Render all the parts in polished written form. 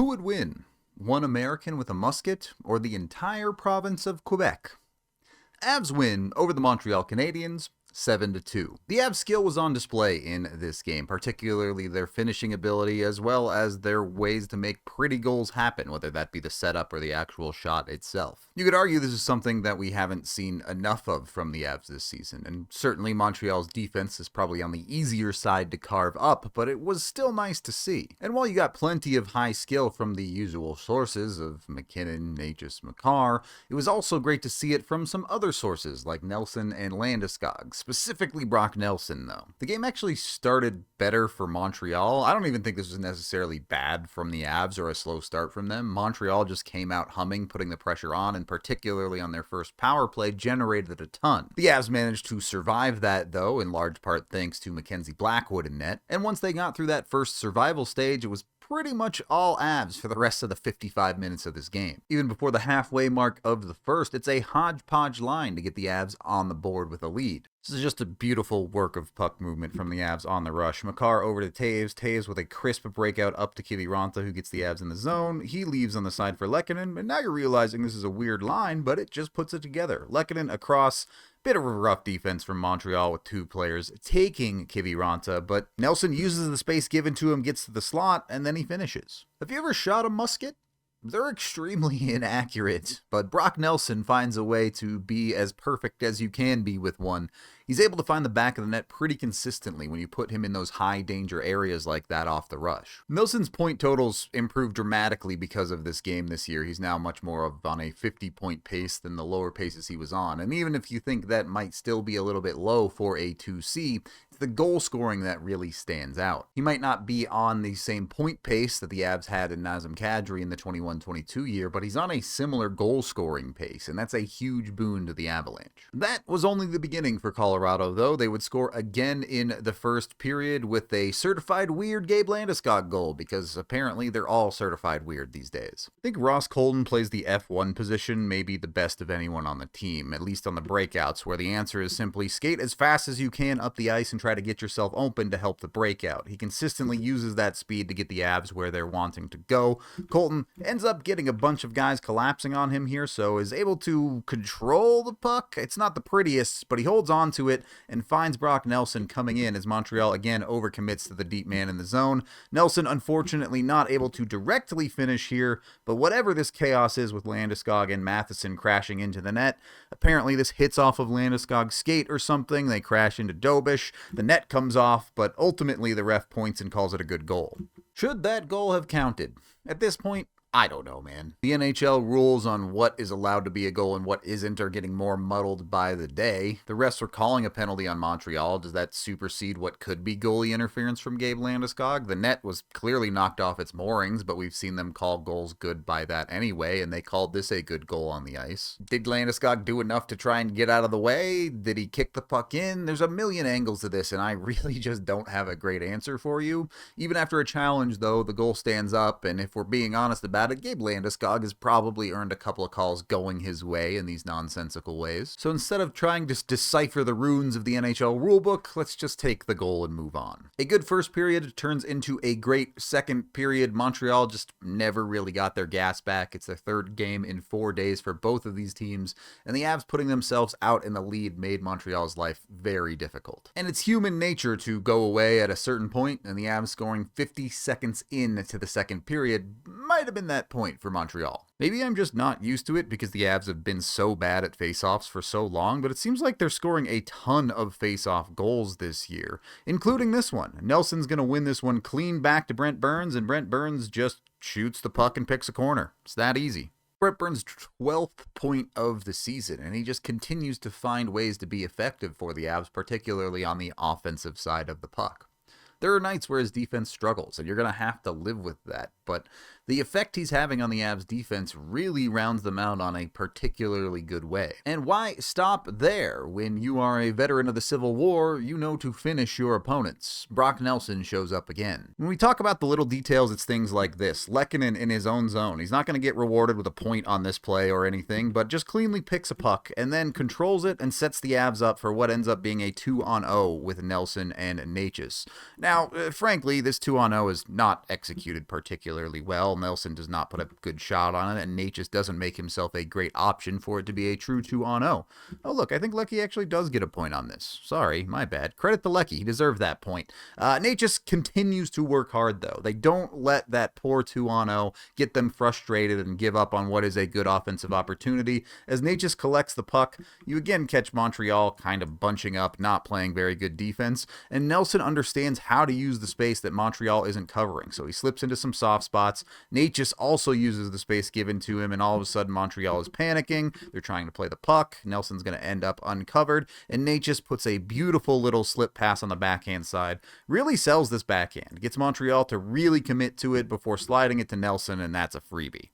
would win? One American with a musket, or the entire province of Quebec? Avs win over the Montreal Canadiens 7-2. The Avs' skill was on display in this game, particularly their finishing ability as well as their ways to make pretty goals happen, whether that be the setup or the actual shot itself. You could argue this is something that we haven't seen enough of from the Avs this season, and certainly Montreal's defense is probably on the easier side to carve up, but it was still nice to see. And while you got plenty of high skill from the usual sources of McKinnon, Natchez, Makar, it was also great to see it from some other sources like Nelson and Landeskog. Specifically Brock Nelson, though. The game actually started better for Montreal. I don't even think this was necessarily bad from the Avs or a slow start from them. Montreal just came out humming, putting the pressure on, and particularly on their first power play, generated a ton. The Avs managed to survive that, though, in large part thanks to Mackenzie Blackwood in net. And once they got through that first survival stage, it was pretty much all Avs for the rest of the 55 minutes of this game. Even before the halfway mark of the first, it's a hodgepodge line to get the Avs on the board with a lead. This is just a beautiful work of puck movement from the Avs on the rush. Makar over to Taves. Taves with a crisp breakout up to Kiviranta, who gets the Avs in the zone. He leaves on the side for Lehkonen, and now you're realizing this is a weird line, but it just puts it together. Lehkonen across. Bit of a rough defense from Montreal with two players taking Kiviranta, but Nelson uses the space given to him, gets to the slot, and then he finishes. Have you ever shot a musket? They're extremely inaccurate, but Brock Nelson finds a way to be as perfect as you can be with one. He's able to find the back of the net pretty consistently when you put him in those high danger areas like that off the rush. Nelson's point totals improved dramatically because of this game this year. He's now much more on a 50-point pace than the lower paces he was on. And even if you think that might still be a little bit low for a 2C, it's the goal scoring that really stands out. He might not be on the same point pace that the Avs had in Nazem Kadri in the 21-22 year, but he's on a similar goal scoring pace, and that's a huge boon to the Avalanche. That was only the beginning for Colorado, though. They would score again in the first period with a certified weird Gabe Landeskog goal, because apparently they're all certified weird these days. I think Ross Colton plays the F1 position, maybe the best of anyone on the team, at least on the breakouts, where the answer is simply skate as fast as you can up the ice and try to get yourself open to help the breakout. He consistently uses that speed to get the Avs where they're wanting to go. Colton ends up getting a bunch of guys collapsing on him here, so is able to control the puck. It's not the prettiest, but he holds on to it and finds Brock Nelson coming in as Montreal again overcommits to the deep man in the zone. Nelson unfortunately not able to directly finish here, but whatever this chaos is with Landeskog and Matheson crashing into the net, apparently this hits off of Landeskog's skate or something. They crash into Dobish. The net comes off, but ultimately the ref points and calls it a good goal. Should that goal have counted? At this point, I don't know, man. The NHL rules on what is allowed to be a goal and what isn't are getting more muddled by the day. The refs were calling a penalty on Montreal. Does that supersede what could be goalie interference from Gabe Landeskog? The net was clearly knocked off its moorings, but we've seen them call goals good by that anyway, and they called this a good goal on the ice. Did Landeskog do enough to try and get out of the way? Did he kick the puck in? There's a million angles to this, and I really just don't have a great answer for you. Even after a challenge, though, the goal stands up, and if we're being honest about it, Gabe Landeskog has probably earned a couple of calls going his way in these nonsensical ways. So instead of trying to decipher the runes of the NHL rulebook, let's just take the goal and move on. A good first period turns into a great second period. Montreal just never really got their gas back. It's their third game in 4 days for both of these teams, and the Avs putting themselves out in the lead made Montreal's life very difficult. And it's human nature to go away at a certain point, and the Avs scoring 50 seconds into the second period might have been that point for Montreal. Maybe I'm just not used to it because the Avs have been so bad at face-offs for so long, but it seems like they're scoring a ton of face-off goals this year, including this one. Nelson's going to win this one clean back to Brent Burns, and Brent Burns just shoots the puck and picks a corner. It's that easy. Brent Burns' 12th point of the season, and he just continues to find ways to be effective for the Avs, particularly on the offensive side of the puck. There are nights where his defense struggles, and you're going to have to live with that, but the effect he's having on the Avs defense really rounds them out on a particularly good way. And why stop there? When you are a veteran of the Civil War, you know to finish your opponents. Brock Nelson shows up again. When we talk about the little details, it's things like this. Lehkonen in his own zone. He's not going to get rewarded with a point on this play or anything, but just cleanly picks a puck and then controls it and sets the Avs up for what ends up being a 2-on-0 with Nelson and Natchez. Now, frankly, this 2-on-0 is not executed particularly well. Nelson does not put a good shot on it, and Nate just doesn't make himself a great option for it to be a true 2-on-0. Oh, look, I think Lecky actually does get a point on this. Sorry, my bad. Credit to Lecky. He deserved that point. Nate just continues to work hard, though. They don't let that poor 2-on-0 get them frustrated and give up on what is a good offensive opportunity. As Nate just collects the puck, you again catch Montreal kind of bunching up, not playing very good defense, and Nelson understands how to use the space that Montreal isn't covering, so he slips into some soft spots. Nate just also uses the space given to him, and all of a sudden Montreal is panicking. They're trying to play the puck. Nelson's going to end up uncovered, and Nate just puts a beautiful little slip pass on the backhand side. Really sells this backhand. Gets Montreal to really commit to it before sliding it to Nelson, and that's a freebie.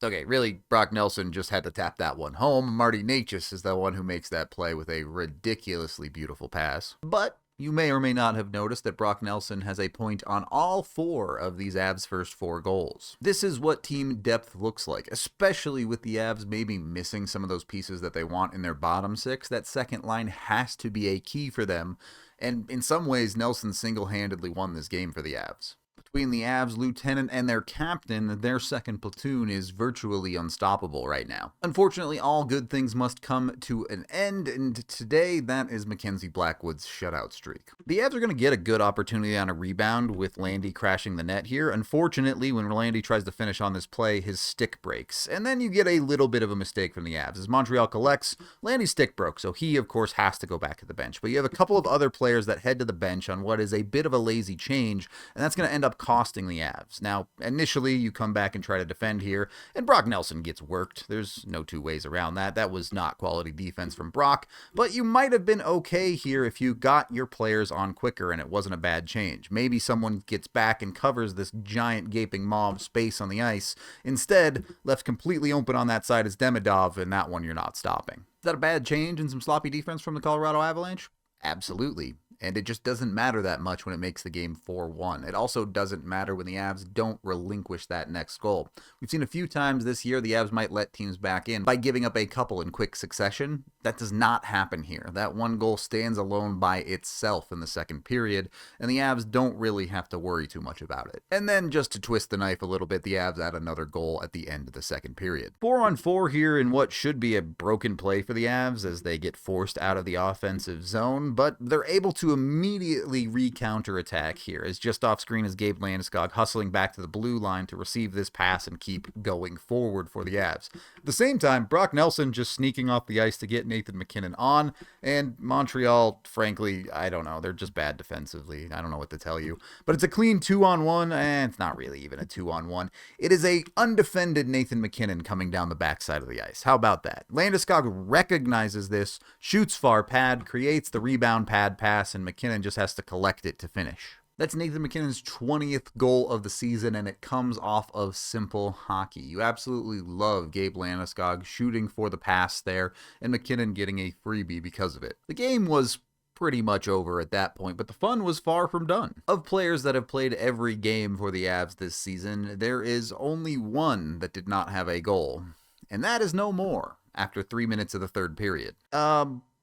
Okay, really, Brock Nelson just had to tap that one home. Marty Necas is the one who makes that play with a ridiculously beautiful pass. But you may or may not have noticed that Brock Nelson has a point on all 4 of these Avs' first 4 goals. This is what team depth looks like, especially with the Avs maybe missing some of those pieces that they want in their bottom 6. That second line has to be a key for them, and in some ways, Nelson single-handedly won this game for the Avs. Between the Avs lieutenant and their captain, their second platoon is virtually unstoppable right now. Unfortunately, all good things must come to an end, and today that is Mackenzie Blackwood's shutout streak. The Avs are going to get a good opportunity on a rebound with Landy crashing the net here. Unfortunately, when Landy tries to finish on this play, his stick breaks, and then you get a little bit of a mistake from the Avs. As Montreal collects, Landy's stick broke, so he, of course, has to go back to the bench. But you have a couple of other players that head to the bench on what is a bit of a lazy change, and that's going to end up costing the Avs. Now, initially, you come back and try to defend here, and Brock Nelson gets worked. There's no two ways around that. That was not quality defense from Brock, but you might have been okay here if you got your players on quicker and it wasn't a bad change. Maybe someone gets back and covers this giant gaping maw of space on the ice. Instead, left completely open on that side is Demidov, and that one you're not stopping. Is that a bad change and some sloppy defense from the Colorado Avalanche? Absolutely. And it just doesn't matter that much when it makes the game 4-1. It also doesn't matter when the Avs don't relinquish that next goal. We've seen a few times this year the Avs might let teams back in by giving up a couple in quick succession. That does not happen here. That one goal stands alone by itself in the second period, and the Avs don't really have to worry too much about it. And then just to twist the knife a little bit, the Avs add another goal at the end of the second period. 4-on-4 here in what should be a broken play for the Avs as they get forced out of the offensive zone, but they're able to immediately re-counterattack here, as just off screen is Gabe Landeskog hustling back to the blue line to receive this pass and keep going forward for the Avs. At the same time, Brock Nelson just sneaking off the ice to get Nathan MacKinnon on, and Montreal, frankly, I don't know, they're just bad defensively. I don't know what to tell you. But it's a clean 2-on-1, and it's not really even a 2-on-1. It is a undefended Nathan MacKinnon coming down the backside of the ice. How about that? Landeskog recognizes this, shoots far pad, creates the rebound pad pass, and MacKinnon just has to collect it to finish. That's Nathan MacKinnon's 20th goal of the season, and it comes off of simple hockey. You absolutely love Gabe Landeskog shooting for the pass there, and MacKinnon getting a freebie because of it. The game was pretty much over at that point, but the fun was far from done. Of players that have played every game for the Avs this season, there is only one that did not have a goal, and that is no more after 3 minutes of the third period.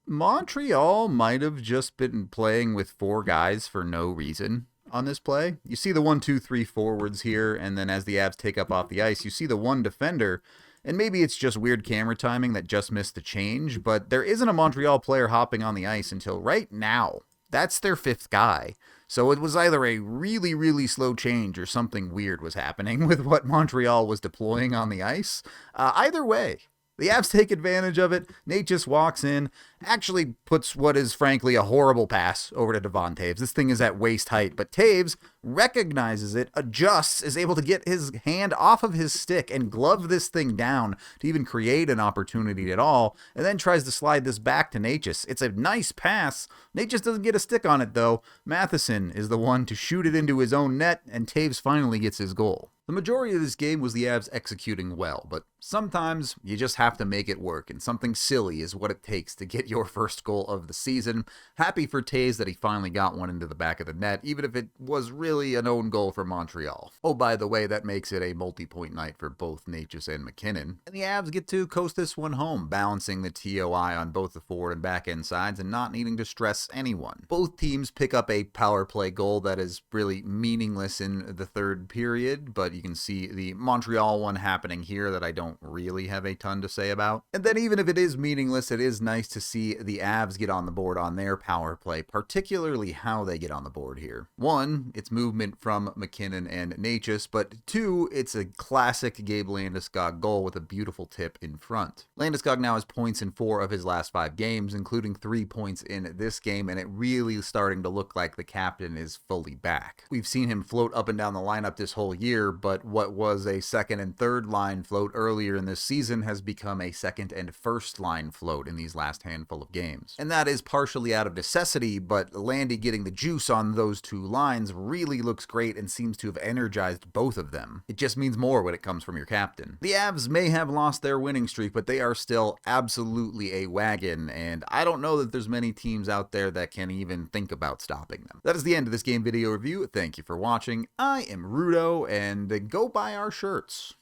Montreal might have just been playing with 4 guys for no reason on this play. You see the 1-2-3 forwards here, and then as the Avs take up off the ice, you see the one defender, and maybe it's just weird camera timing that just missed the change, but there isn't a Montreal player hopping on the ice until right now. That's their 5th guy. So it was either a really, really slow change or something weird was happening with what Montreal was deploying on the ice. Either way, the Avs take advantage of it. Nate just walks in, actually puts what is frankly a horrible pass over to Devon Toews. This thing is at waist height, but Toews recognizes it, adjusts, is able to get his hand off of his stick and glove this thing down to even create an opportunity at all, and then tries to slide this back to Necas. It's a nice pass. Nate just doesn't get a stick on it, though. Matheson is the one to shoot it into his own net, and Toews finally gets his goal. The majority of this game was the Avs executing well, but sometimes you just have to make it work, and something silly is what it takes to get your first goal of the season. Happy for Toews that he finally got one into the back of the net, even if it was really an own goal for Montreal. Oh, by the way, that makes it a multi-point night for both Necas and MacKinnon. And the Avs get to coast this one home, balancing the TOI on both the forward and back end sides and not needing to stress anyone. Both teams pick up a power play goal that is really meaningless in the third period, but but you can see the Montreal one happening here that I don't really have a ton to say about. And then even if it is meaningless, it is nice to see the Avs get on the board on their power play, particularly how they get on the board here. One, it's movement from McKinnon and Natchez, but two, it's a classic Gabe Landeskog goal with a beautiful tip in front. Landeskog now has points in 4 of his last 5 games, including 3 points in this game, and it really is starting to look like the captain is fully back. We've seen him float up and down the lineup this whole year, but what was a second and third line float earlier in this season has become a second and first line float in these last handful of games. And that is partially out of necessity, but Landy getting the juice on those 2 lines really looks great and seems to have energized both of them. It just means more when it comes from your captain. The Avs may have lost their winning streak, but they are still absolutely a wagon, and I don't know that there's many teams out there that can even think about stopping them. That is the end of this game video review. Thank you for watching. I am Rudo, and go buy our shirts.